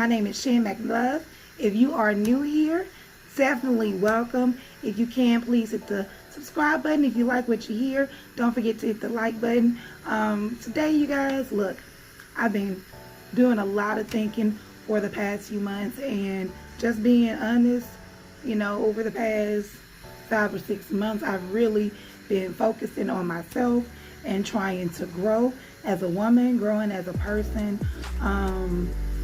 name is Shan McLove. If you are new here, definitely welcome. If you can, please hit the subscribe button. If you like what you hear, don't forget to hit the like button. Today, you guys, look, I've been doing a lot of thinking for the past few months, and just being honest, over the past 5 or 6 months, I've really been focusing on myself and trying to grow as a woman, growing as a person,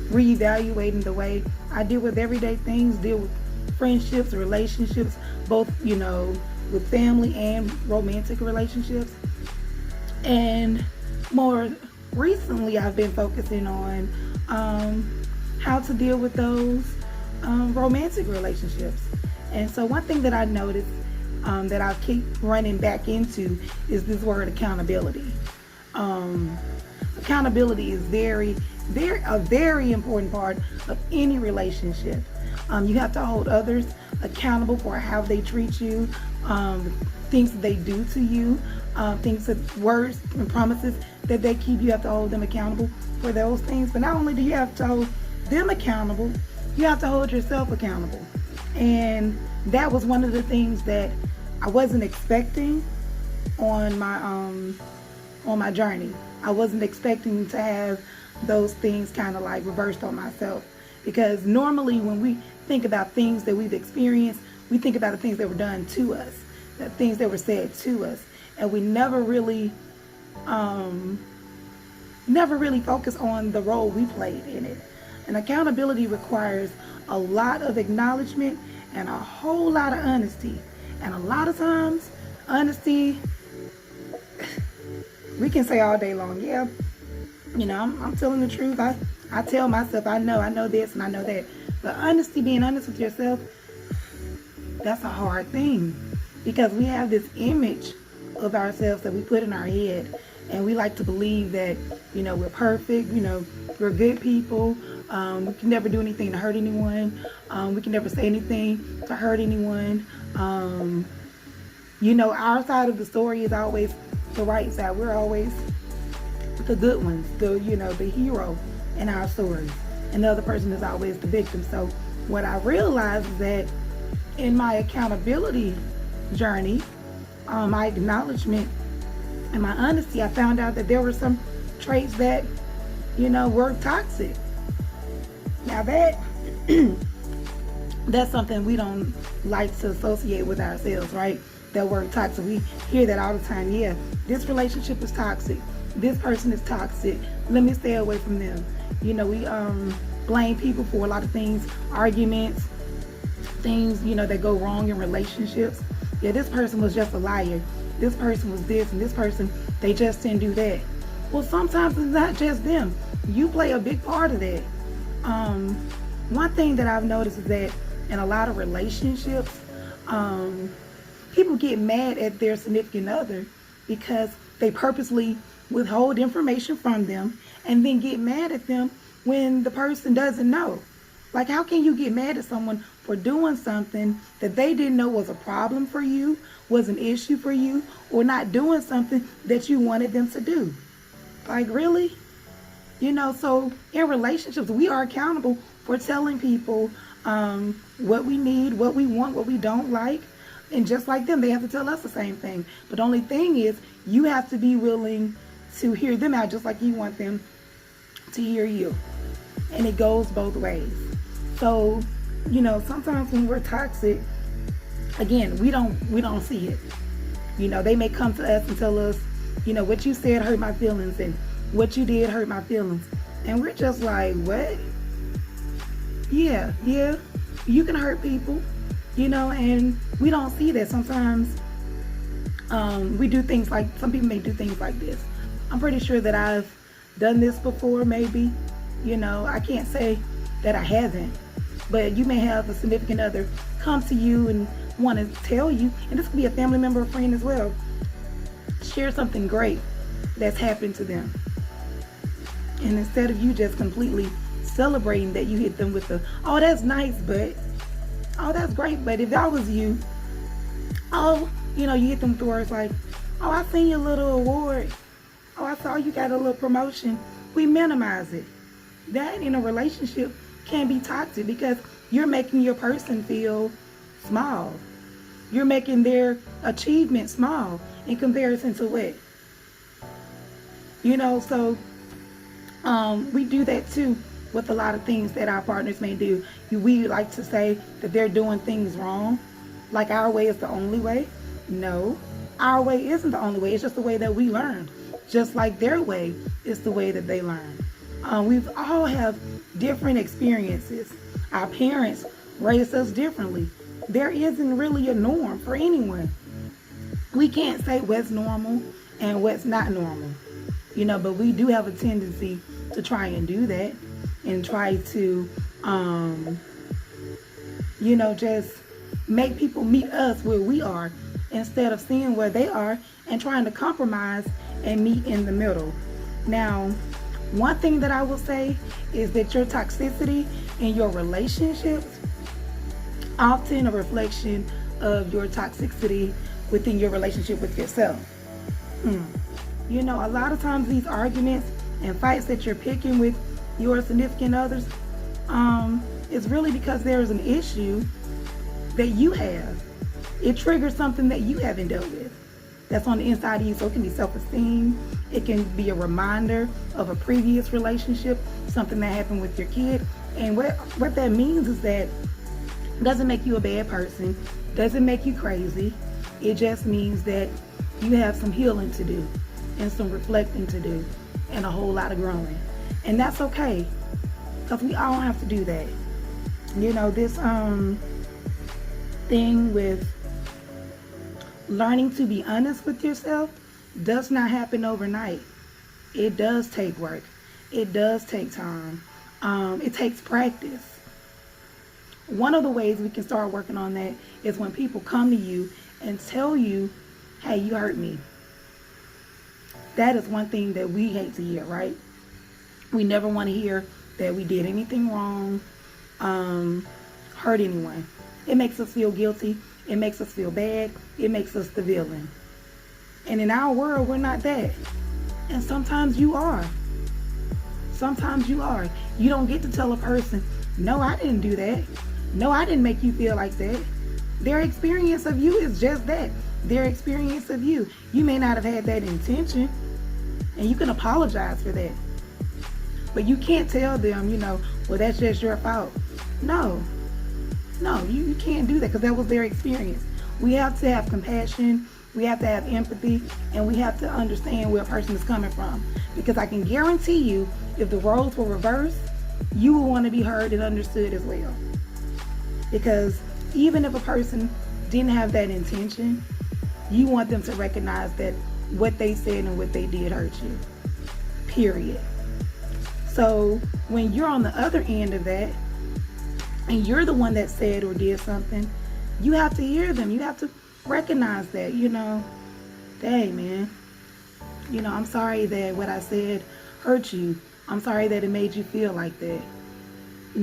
reevaluating the way I deal with everyday things, deal with friendships, relationships, both, with family and romantic relationships. And more recently, I've been focusing on how to deal with those romantic relationships. And so one thing that I noticed that I keep running back into is this word accountability. Accountability is a very important part of any relationship. You have to hold others accountable for how they treat you, things that they do to you, words and promises that they keep. You have to hold them accountable for those things. But not only do you have to hold them accountable, you have to hold yourself accountable. And that was one of the things that I wasn't expecting on my journey. I wasn't expecting to have those things kind of like reversed on myself, because normally when we think about things that we've experienced, we think about the things that were done to us, the things that were said to us, and we never really focus on the role we played in it. And accountability requires a lot of acknowledgement and a whole lot of honesty. And a lot of times, honesty, we can say all day long, yeah, I'm telling the truth. I tell myself, I know this and I know that. But honesty, being honest with yourself, that's a hard thing, because we have this image of ourselves that we put in our head, and we like to believe that, we're perfect, we're good people, we can never do anything to hurt anyone, we can never say anything to hurt anyone. Our side of the story is always the right side. We're always the good ones, the hero in our story, and the other person is always the victim. So what I realized is that in my accountability journey, my acknowledgement and my honesty, I found out that there were some traits that, were toxic. Now that's something we don't like to associate with ourselves, right? That word toxic. We hear that all the time. Yeah, this relationship is toxic. This person is toxic. Let me stay away from them. We blame people for a lot of things, arguments, things, that go wrong in relationships. Yeah, this person was just a liar. This person was this, and this person, they just didn't do that. Well, sometimes it's not just them. You play a big part of that. One thing that I've noticed is that in a lot of relationships, people get mad at their significant other because they purposely withhold information from them and then get mad at them when the person doesn't know. Like, how can you get mad at someone for doing something that they didn't know was a problem for you, was an issue for you, or not doing something that you wanted them to do? Like, really? So in relationships, we are accountable for telling people what we need, what we want, what we don't like. And just like them, they have to tell us the same thing. But the only thing is, you have to be willing to hear them out just like you want them to hear you. And it goes both ways. So, sometimes when we're toxic, again, we don't see it. They may come to us and tell us, what you said hurt my feelings, and what you did hurt my feelings. And we're just like, what? Yeah, you can hurt people, and we don't see that. Sometimes we do things like, some people may do things like this. I'm pretty sure that I've done this before, maybe. I can't say that I haven't, but you may have a significant other come to you and want to tell you, and this could be a family member or friend as well, share something great that's happened to them. And instead of you just completely celebrating that, you hit them with the, oh, that's nice, but, oh, that's great, but if that was you, you hit them with the words like, oh, I seen your little award. Oh, I saw you got a little promotion. We minimize it. That in a relationship can be toxic because you're making your person feel small. You're making their achievement small in comparison to what? So we do that too with a lot of things that our partners may do. We like to say that they're doing things wrong, like our way is the only way. No, our way isn't the only way. It's just the way that we learned. Just like their way is the way that they learned. We all have different experiences. Our parents raised us differently. There isn't really a norm for anyone. We can't say what's normal and what's not normal, but we do have a tendency to try and do that and try to, just make people meet us where we are instead of seeing where they are and trying to compromise and meet in the middle. Now, one thing that I will say is that your toxicity in your relationships often a reflection of your toxicity within your relationship with yourself. A lot of times these arguments and fights that you're picking with your significant others is really because there's an issue that you have. It triggers something that you haven't dealt with that's on the inside of you. So it can be self-esteem. It can be a reminder of a previous relationship, something that happened with your kid. And what that means is that it doesn't make you a bad person, doesn't make you crazy. It just means that you have some healing to do and some reflecting to do and a whole lot of growing. And that's okay, because we all have to do that. This thing with learning to be honest with yourself does not happen overnight. It does take work. It does take time. It takes practice. One of the ways we can start working on that is when people come to you and tell you, hey, you hurt me. That is one thing that we hate to hear, right? We never want to hear that we did anything wrong, hurt anyone. It makes us feel guilty. It makes us feel bad. It makes us the villain. And in our world, we're not that. And sometimes you are. Sometimes you are. You don't get to tell a person, no, I didn't do that. No, I didn't make you feel like that. Their experience of you is just that. Their experience of you. You may not have had that intention, and you can apologize for that. But you can't tell them, well, that's just your fault. No, you can't do that because that was their experience. We have to have compassion. We have to have empathy, and we have to understand where a person is coming from. Because I can guarantee you, if the roles were reversed, you will want to be heard and understood as well. Because even if a person didn't have that intention, you want them to recognize that what they said and what they did hurt you. Period. So when you're on the other end of that, and you're the one that said or did something, you have to hear them. You have to recognize that, dang, man, I'm sorry that what I said hurt you. I'm sorry that it made you feel like that.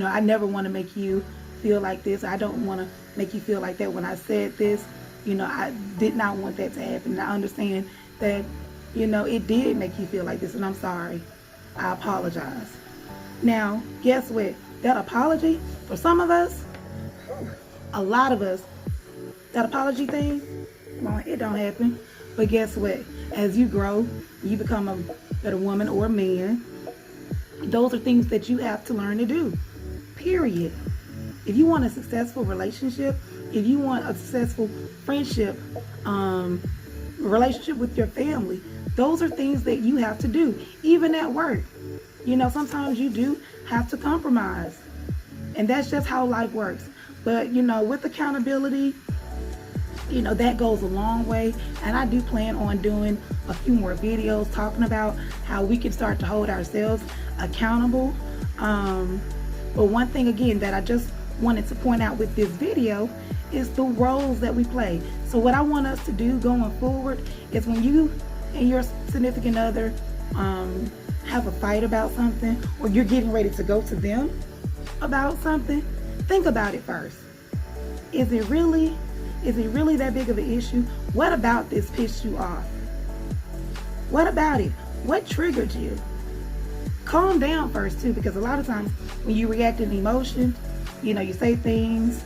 I never want to make you feel like this. I don't want to make you feel like that when I said this. I did not want that to happen. I understand that, it did make you feel like this, and I'm sorry. I apologize. Now, guess what? That apology, for some of us, a lot of us, that apology thing, well, it don't happen. But guess what? As you grow, you become a better woman or man. Those are things that you have to learn to do. Period. If you want a successful relationship, if you want a successful friendship, relationship with your family, those are things that you have to do. Even at work. Sometimes you do have to compromise. And that's just how life works. But, with accountability, that goes a long way. And I do plan on doing a few more videos talking about how we can start to hold ourselves accountable. But one thing, again, that I just wanted to point out with this video is the roles that we play. So what I want us to do going forward is when you and your significant other have a fight about something, or you're getting ready to go to them about something, think about it first. Is it really that big of an issue? What about this pissed you off? What about it? What triggered you? calm down first too, because a lot of times when you react in emotion, you say things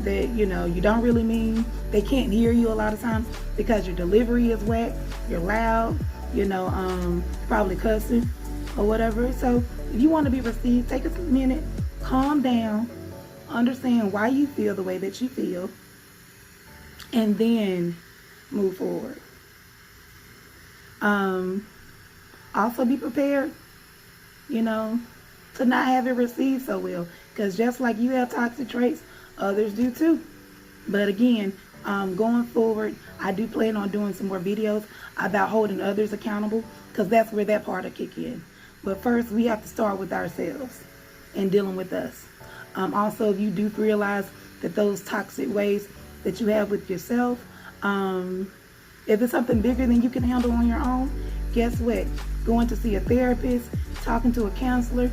that you don't really mean. They can't hear you a lot of times because your delivery is whack, you're loud, probably cussing or whatever. So if you want to be received, take a minute, calm down, understand why you feel the way that you feel, and then move forward. Also be prepared, to not have it received so well, because just like you have toxic traits, others do too. But again, going forward, I do plan on doing some more videos about holding others accountable, because that's where that part will kick in. But first, we have to start with ourselves and dealing with us. Also, if you do realize that those toxic ways that you have with yourself, if it's something bigger than you can handle on your own, guess what? Going to see a therapist, talking to a counselor,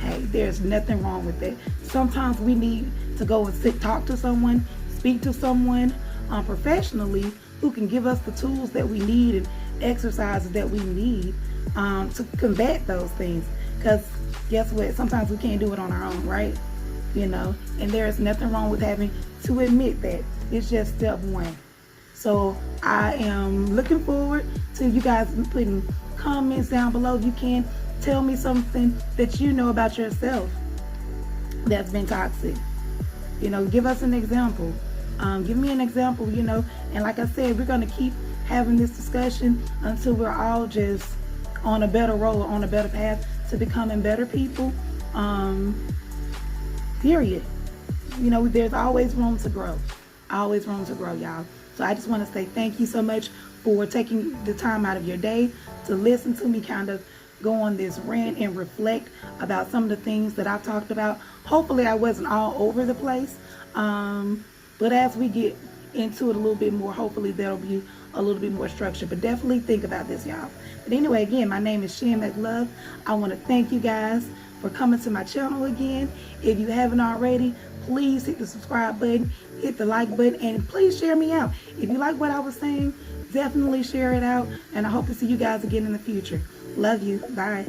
hey, there's nothing wrong with that. Sometimes we need to go and talk to someone, speak to someone professionally who can give us the tools that we need and exercises that we need to combat those things. Because guess what? Sometimes we can't do it on our own, right? And there's nothing wrong with having to admit that. It's just step one. So I am looking forward to you guys putting comments down below. If you can, tell me something that you know about yourself that's been toxic. Give us an example. Give me an example, and like I said, we're going to keep having this discussion until we're all just on a better road, on a better path to becoming better people. Period. There's always room to grow. Always room to grow, y'all. So I just want to say thank you so much for taking the time out of your day to listen to me kind of go on this rant and reflect about some of the things that I've talked about. Hopefully I wasn't all over the place. But as we get into it a little bit more, hopefully there'll be a little bit more structure. But definitely think about this, y'all. But anyway, again, my name is Shan McLove. I want to thank you guys for coming to my channel again. If you haven't already, please hit the subscribe button, hit the like button, and please share me out. If you like what I was saying, definitely share it out. And I hope to see you guys again in the future. Love you. Bye.